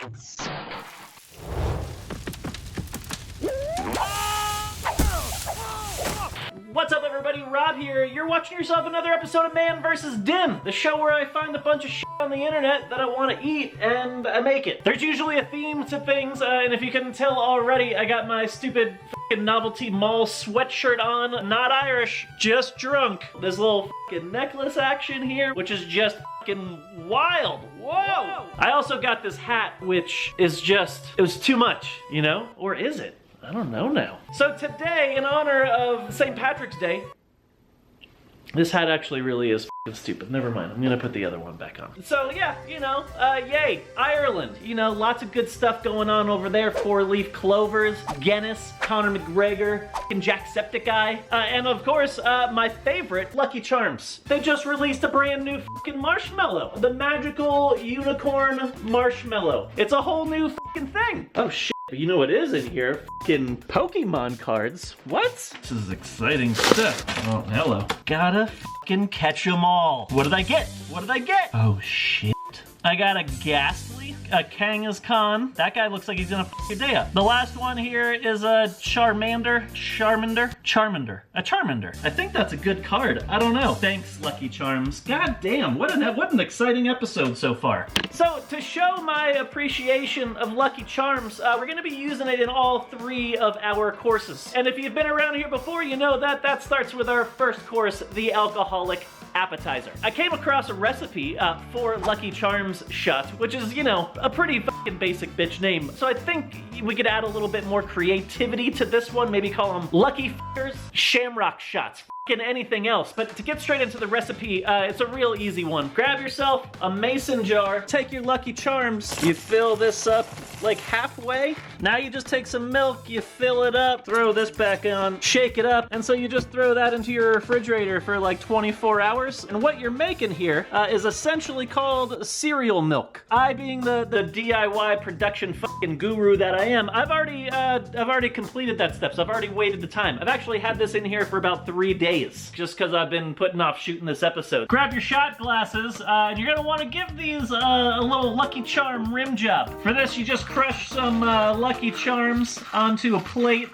What's up, everybody? Rob here. You're watching yourself another episode of Man vs. Dim, the show where I find a bunch of shit on the internet that I want to eat and I make it. There's usually a theme to things, and if you couldn't tell already, I got my stupid fucking novelty mall sweatshirt on. Not Irish, just drunk. This little fucking necklace action here, which is just fucking wild. Whoa! I also got this hat, which is just, it was too much, you know? Or is it? I don't know now. So today, in honor of St. Patrick's Day, this hat actually really is f***ing stupid. Never mind, I'm gonna put the other one back on. So yeah, you know, yay, Ireland. You know, lots of good stuff going on over there. Four-leaf clovers, Guinness, Conor McGregor, f***ing Jacksepticeye, and of course, my favorite, Lucky Charms. They just released a brand new f***ing marshmallow. The magical unicorn marshmallow. It's a whole new f***ing thing. Oh shit. You know what is in here? Fucking Pokemon cards. What? This is exciting stuff. Oh, hello. Gotta fucking catch 'em all. What did I get? What did I get? Oh, shit. I got a Ghastly, a Kangaskhan. That guy looks like he's gonna f*** your day up. The last one here is a Charmander. A Charmander. I think that's a good card. I don't know. Thanks, Lucky Charms. God damn, what an exciting episode so far. So, to show my appreciation of Lucky Charms, we're gonna be using it in all 3 of our courses. And if you've been around here before, you know that starts with our first course, the alcoholic appetizer. I came across a recipe for Lucky Charms shot, which is, you know, a pretty fucking basic bitch name. So I think we could add a little bit more creativity to this one. Maybe call them Lucky F***ers, Shamrock Shots, fucking anything else. But to get straight into the recipe, it's a real easy one. Grab yourself a mason jar, take your Lucky Charms, you fill this up like halfway. Now you just take some milk, you fill it up, throw this back on, shake it up, and so you just throw that into your refrigerator for like 24 hours. And what you're making here is essentially called cereal milk. I, being the DIY production fucking guru that I am, I've already completed that step, so I've already waited the time. I've actually had this in here for about 3 days, just because I've been putting off shooting this episode. Grab your shot glasses, and you're gonna want to give these a little Lucky Charm rim job. For this, you just crush some Lucky Charms onto a plate.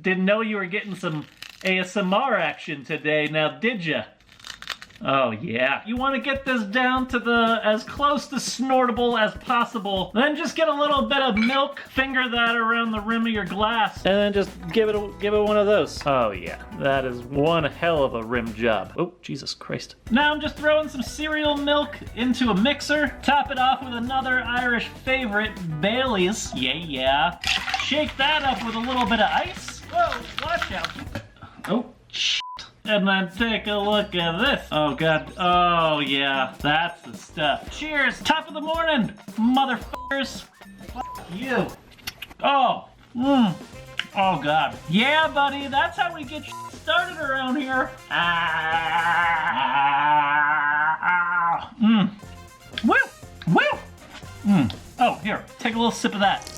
Didn't know you were getting some ASMR action today, now did ya? Oh yeah. You want to get this down to as close to snortable as possible. Then just get a little bit of milk, finger that around the rim of your glass, and then just give it one of those. Oh yeah, that is one hell of a rim job. Oh, Jesus Christ. Now I'm just throwing some cereal milk into a mixer. Top it off with another Irish favorite, Bailey's. Yeah. Shake that up with a little bit of ice. Whoa, watch out. Oh, shit. And then take a look at this. Oh god. Oh yeah, that's the stuff. Cheers! Top of the morning, motherfuckers. Fuck you. Oh. Oh god. Yeah, buddy, that's how we get started around here. Woo! Oh, here, take a little sip of that.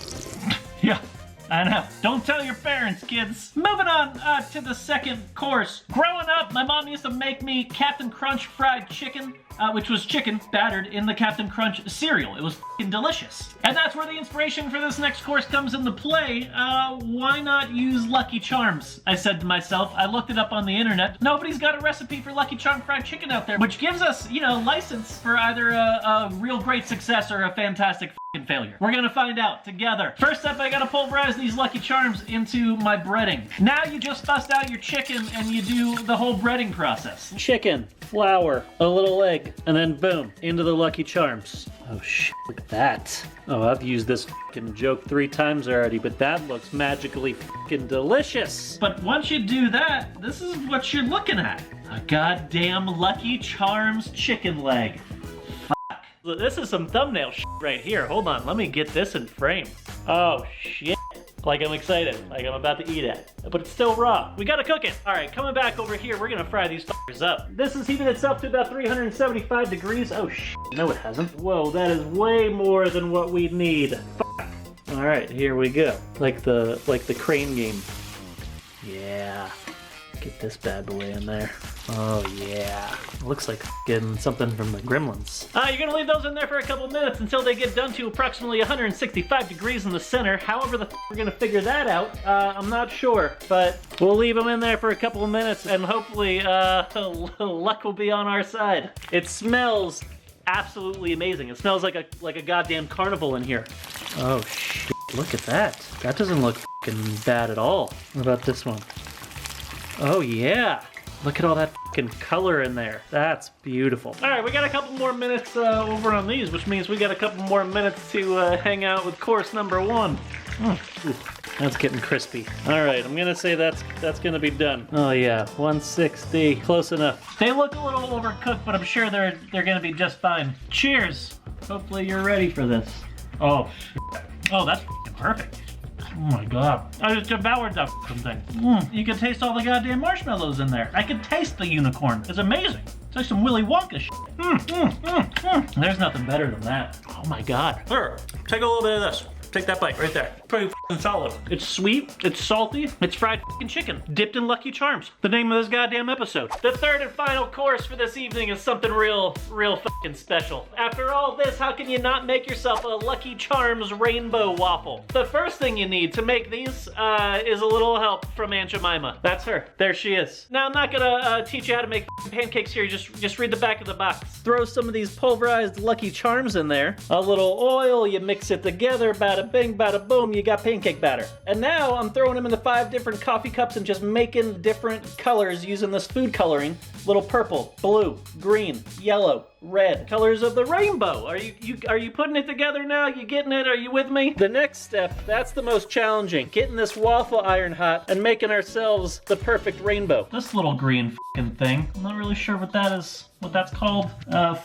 Yeah. I know. Don't tell your parents, kids. Moving on to the second course. Growing up, my mom used to make me Captain Crunch fried chicken, which was chicken battered in the Captain Crunch cereal. It was f***ing delicious. And that's where the inspiration for this next course comes into play. Why not use Lucky Charms? I said to myself. I looked it up on the internet. Nobody's got a recipe for Lucky Charm fried chicken out there, which gives us, you know, license for either a real great success or a fantastic failure. We're gonna find out together. First up, I gotta pulverize these Lucky Charms into my breading. Now you just bust out your chicken and you do the whole breading process. Chicken, flour, a little egg, and then boom, into the Lucky Charms. Oh shit, look at that. Oh, I've used this fucking joke 3 times already, but that looks magically fucking delicious. But once you do that, this is what you're looking at. A goddamn Lucky Charms chicken leg. This is some thumbnail shit right here. Hold on, let me get this in frame. Oh shit. Like I'm excited, like I'm about to eat it. But it's still raw. We gotta cook it. All right, coming back over here, we're gonna fry these fuckers up. This has heated itself to about 375 degrees. Oh shit, no it hasn't. Whoa, that is way more than what we need. Fuck. All right, here we go. Like the crane game. Yeah. Get this bad boy in there. Oh yeah. Looks like getting something from the Gremlins. You're gonna leave those in there for a couple minutes until they get done to approximately 165 degrees in the center. However the we're gonna figure that out, I'm not sure. But we'll leave them in there for a couple of minutes and hopefully luck will be on our side. It smells absolutely amazing. It smells like a goddamn carnival in here. Oh shit, look at that. That doesn't look fucking bad at all. What about this one? Oh yeah. Look at all that fucking color in there. That's beautiful. All right, we got a couple more minutes over on these, which means we got a couple more minutes to hang out with course number 1. Ooh, that's getting crispy. All right, I'm gonna say that's gonna be done. Oh yeah, 160, close enough. They look a little overcooked, but I'm sure they're gonna be just fine. Cheers. Hopefully you're ready for this. Oh, shit. Oh, that's perfect. Oh my god. I just devoured that thing. You can taste all the goddamn marshmallows in there. I can taste the unicorn. It's amazing. It's like some Willy Wonka shit. There's nothing better than that. Oh my god. Here, take a little bit of this. Take that bite right there. Pretty f***ing solid. It's sweet, it's salty, it's fried f***ing chicken, dipped in Lucky Charms. The name of this goddamn episode. The third and final course for this evening is something real f***ing special. After all this, how can you not make yourself a Lucky Charms rainbow waffle? The first thing you need to make these is a little help from Aunt Jemima. That's her. There she is. Now, I'm not gonna teach you how to make pancakes here. Just read the back of the box. Throw some of these pulverized Lucky Charms in there. A little oil, you mix it together, bada bing, bada boom, you got pancake batter. And now I'm throwing them in the 5 different coffee cups and just making different colors using this food coloring. Little purple, blue, green, yellow, red. Colors of the rainbow. Are you putting it together now? You getting it? Are you with me? The next step, that's the most challenging. Getting this waffle iron hot and making ourselves the perfect rainbow. This little green f***ing thing. I'm not really sure what that is. What that's called,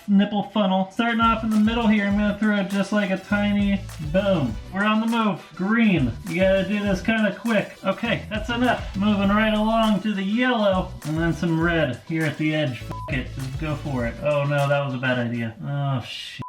nipple funnel. Starting off in the middle here, I'm gonna throw it just like a tiny boom. We're on the move. Green. You gotta do this kind of quick. Okay, that's enough. Moving right along to the yellow, and then some red here at the edge. F it, just go for it. Oh no, that was a bad idea. Oh shit.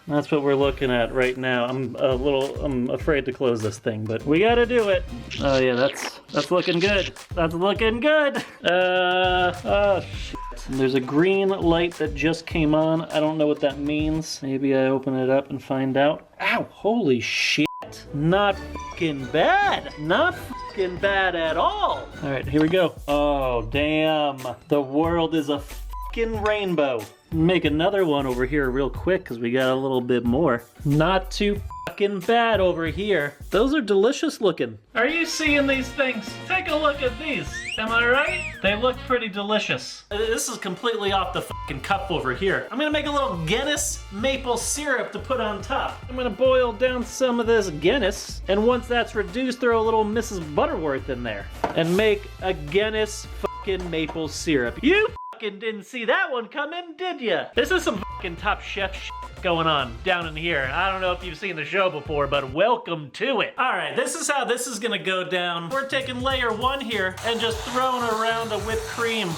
That's what we're looking at right now. I'm afraid to close this thing, but we gotta do it. Oh yeah, that's looking good. That's looking good. Oh shit. There's a green light that just came on. I don't know what that means. Maybe I open it up and find out. Ow, holy shit. Not fucking bad. Not fucking bad at all. All right, here we go. Oh, damn. The world is a fucking rainbow. Make another one over here real quick because we got a little bit more. Not too fucking bad over here. Those are delicious looking. Are you seeing these things? Take a look at these. Am I right? They look pretty delicious. This is completely off the fucking cup over here. I'm gonna make a little Guinness maple syrup to put on top. I'm gonna boil down some of this Guinness, and once that's reduced, throw a little Mrs. Butterworth in there and make a Guinness fucking maple syrup. You fucking didn't see that one coming, did ya? This is some fucking Top Chef shit going on down in here. I don't know if you've seen the show before, but welcome to it. All right, this is how this is gonna go down. We're taking layer 1 here and just throwing around a whipped cream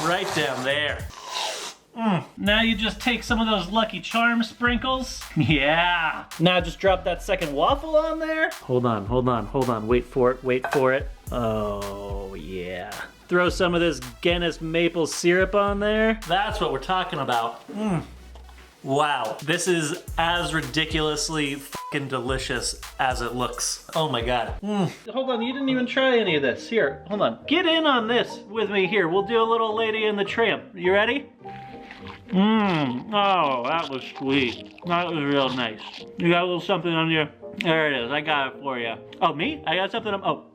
right down there. Now you just take some of those Lucky Charms sprinkles. Yeah. Now just drop that second waffle on there. Hold on. Wait for it. Oh, yeah. Throw some of this Guinness maple syrup on there. That's what we're talking about. Wow, this is as ridiculously fucking delicious as it looks. Oh my god. Hold on, you didn't even try any of this. Here, hold on. Get in on this with me here. We'll do a little Lady and the Tramp. You ready? Oh, that was sweet. That was real nice. You got a little something on your... There it is, I got it for you. Oh, me? I got something on... Oh,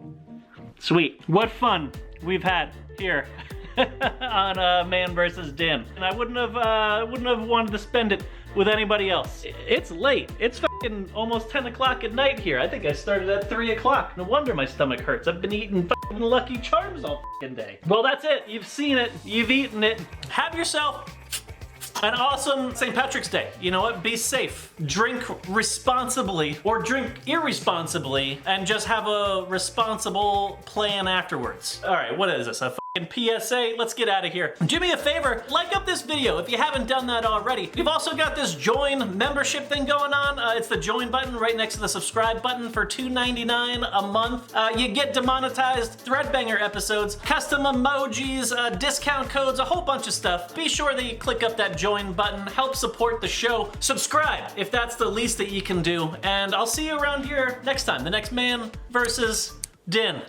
sweet. What fun we've had here. On Man vs. Dim, and I wouldn't have wanted to spend it with anybody else. It's late. It's fucking almost 10 o'clock at night here. I think I started at 3 o'clock. No wonder my stomach hurts. I've been eating fucking Lucky Charms all fucking day. Well, that's it. You've seen it. You've eaten it. Have yourself an awesome St. Patrick's Day. You know what? Be safe. Drink responsibly or drink irresponsibly and just have a responsible plan afterwards. All right, what is this? A PSA, let's get out of here. Do me a favor, like up this video if you haven't done that already. We've also got this join membership thing going on. It's the join button right next to the subscribe button for $2.99 a month. You get demonetized ThreadBanger episodes, custom emojis, discount codes, a whole bunch of stuff. Be sure that you click up that join button, help support the show. Subscribe if that's the least that you can do, and I'll see you around here next time. The next man versus Din.